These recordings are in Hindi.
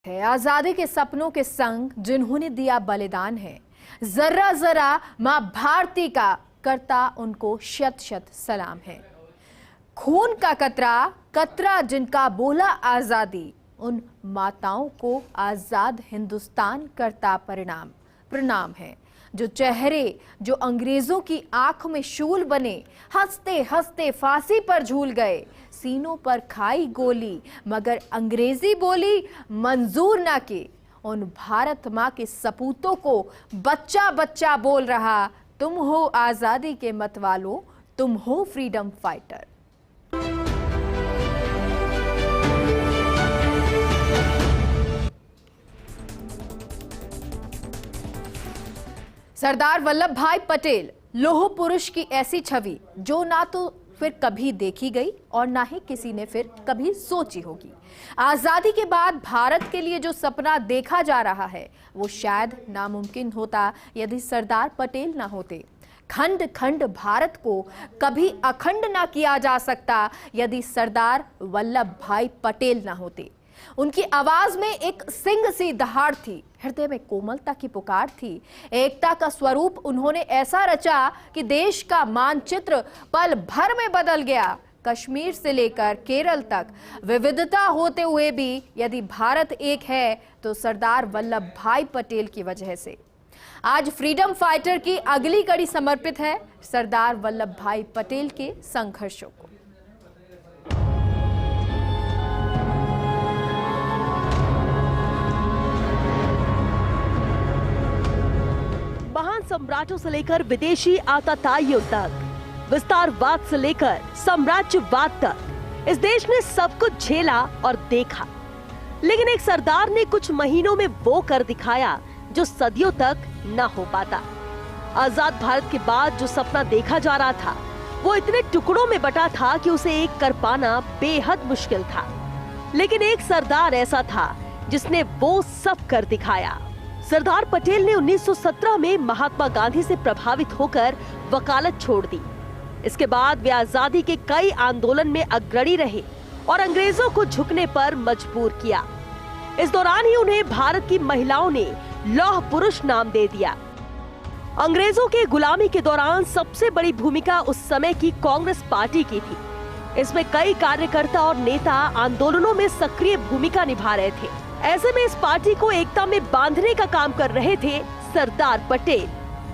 है आजादी के सपनों के संग जिन्होंने दिया बलिदान है, जरा जरा मां भारती का करता उनको शत शत सलाम है। खून का कतरा कतरा जिनका बोला आजादी, उन माताओं को आजाद हिंदुस्तान करता प्रणाम है। जो चेहरे जो अंग्रेजों की आंख में शूल बने, हंसते हंसते फांसी पर झूल गए। सीनों पर खाई गोली मगर अंग्रेजी बोली मंजूर ना की। उन भारत माँ के सपूतों को बच्चा बच्चा बोल रहा, तुम हो आजादी के मतवालों, तुम हो फ्रीडम फाइटर। सरदार वल्लभ भाई पटेल लौह पुरुष की ऐसी छवि जो ना तो फिर कभी देखी गई और ना ही किसी ने फिर कभी सोची होगी। आजादी के बाद भारत के लिए जो सपना देखा जा रहा है वो शायद नामुमकिन होता यदि सरदार पटेल ना होते। खंड खंड भारत को कभी अखंड ना किया जा सकता यदि सरदार वल्लभ भाई पटेल ना होते। उनकी आवाज में एक सिंह सी दहाड़ थी, हृदय में कोमलता की पुकार थी। एकता का स्वरूप उन्होंने ऐसा रचा कि देश का मानचित्र पल भर में बदल गया। कश्मीर से लेकर केरल तक विविधता होते हुए भी यदि भारत एक है तो सरदार वल्लभ भाई पटेल की वजह से। आज फ्रीडम फाइटर की अगली कड़ी समर्पित है सरदार वल्लभ भाई पटेल के संघर्षों को। महान सम्राटों से लेकर विदेशी आतताइयों तक, विस्तारवाद से लेकर साम्राज्यवाद तक इस देश ने सब कुछ झेला और देखा। लेकिन एक सरदार ने कुछ महीनों में वो कर दिखाया जो सदियों तक न हो पाता। आजाद भारत के बाद जो सपना देखा जा रहा था वो इतने टुकड़ों में बटा था कि उसे एक कर पाना बेहद मुश्किल था। लेकिन एक सरदार ऐसा था जिसने वो सब कर दिखाया। सरदार पटेल ने 1917 में महात्मा गांधी से प्रभावित होकर वकालत छोड़ दी। इसके बाद वे आजादी के कई आंदोलन में अग्रणी रहे और अंग्रेजों को झुकने पर मजबूर किया। इस दौरान ही उन्हें भारत की महिलाओं ने लौह पुरुष नाम दे दिया। अंग्रेजों के गुलामी के दौरान सबसे बड़ी भूमिका उस समय की कांग्रेस पार्टी की थी। इसमें कई कार्यकर्ता और नेता आंदोलनों में सक्रिय भूमिका निभा रहे थे। ऐसे में इस पार्टी को एकता में बांधने का काम कर रहे थे सरदार पटेल।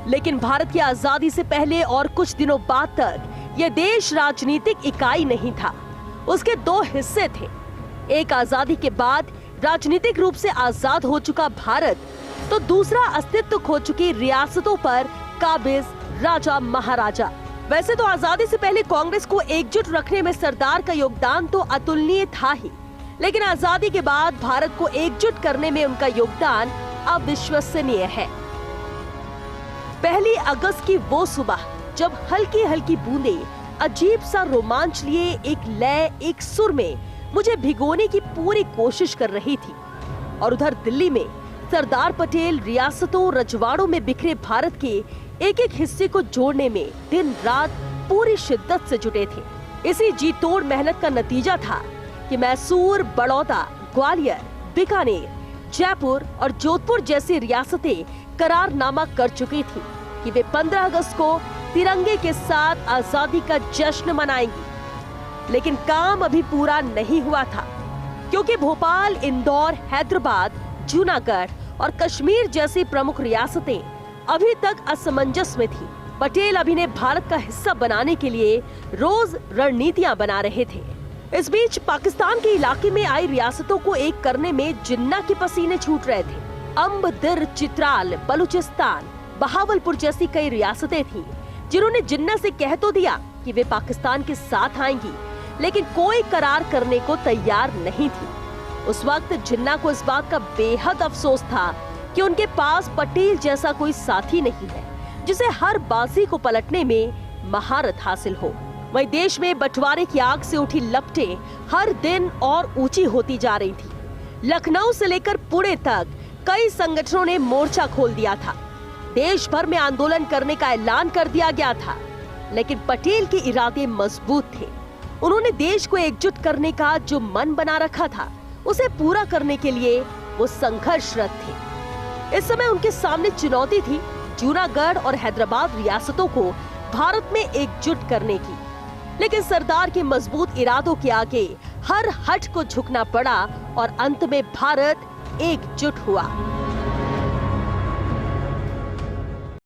लेकिन भारत की आजादी से पहले और कुछ दिनों बाद तक यह देश राजनीतिक इकाई नहीं था। उसके दो हिस्से थे। एक आजादी के बाद राजनीतिक रूप से आजाद हो चुका भारत, तो दूसरा अस्तित्व खो चुकी रियासतों पर काबिज राजा महाराजा। वैसे तो आजादी से पहले कांग्रेस को एकजुट रखने में सरदार का योगदान तो अतुलनीय था ही, लेकिन आजादी के बाद भारत को एकजुट करने में उनका योगदान अविश्वसनीय है। 1 अगस्त की वो सुबह जब हल्की हल्की बूंदें अजीब सा रोमांच लिए एक लय एक सुर में मुझे भिगोने की पूरी कोशिश कर रही थी, और उधर दिल्ली में सरदार पटेल रियासतों रजवाड़ों में बिखरे भारत के एक एक हिस्से को जोड़ने में दिन रात पूरी शिद्दत से जुटे थे। इसी जी तोड़ मेहनत का नतीजा था कि मैसूर, बड़ौदा, ग्वालियर, बीकानेर, जयपुर और जोधपुर जैसी रियासतें करारनामा कर चुकी थी कि वे 15 अगस्त को तिरंगे के साथ आजादी का जश्न मनाएंगी। लेकिन काम अभी पूरा नहीं हुआ था, क्योंकि भोपाल, इंदौर, हैदराबाद, जूनागढ़ और कश्मीर जैसी प्रमुख रियासतें अभी तक असमंजस में थी। पटेल अभी ने भारत का हिस्सा बनाने के लिए रोज रणनीतियां बना रहे थे। इस बीच पाकिस्तान के इलाके में आई रियासतों को एक करने में जिन्ना के पसीने छूट रहे थे। अम्ब, दिर, चित्राल, बलूचिस्तान, बहावलपुर जैसी कई रियासतें थीं, जिन्होंने जिन्ना से कह तो दिया कि वे पाकिस्तान के साथ आएंगी, लेकिन कोई करार करने को तैयार नहीं थी। उस वक्त जिन्ना को इस बात का बेहद अफसोस था कि उनके पास पटेल जैसा कोई साथी नहीं है जिसे हर बाजी को पलटने में महारत हासिल हो। वहीं देश में बंटवारे की आग से उठी लपटें हर दिन और ऊंची होती जा रही थी। लखनऊ से लेकर पुणे तक कई संगठनों ने मोर्चा खोल दिया था। देश भर में आंदोलन करने का ऐलान कर दिया गया था, लेकिन पटेल के इरादे मजबूत थे। उन्होंने देश को एकजुट करने का जो मन बना रखा था उसे पूरा करने के लिए वो संघर्षरत थे। इस समय उनके सामने चुनौती थी जूनागढ़ और हैदराबाद रियासतों को भारत में एकजुट करने की। लेकिन सरदार के मजबूत इरादों के आगे हर हट को झुकना पड़ा और अंत में भारत एकजुट हुआ।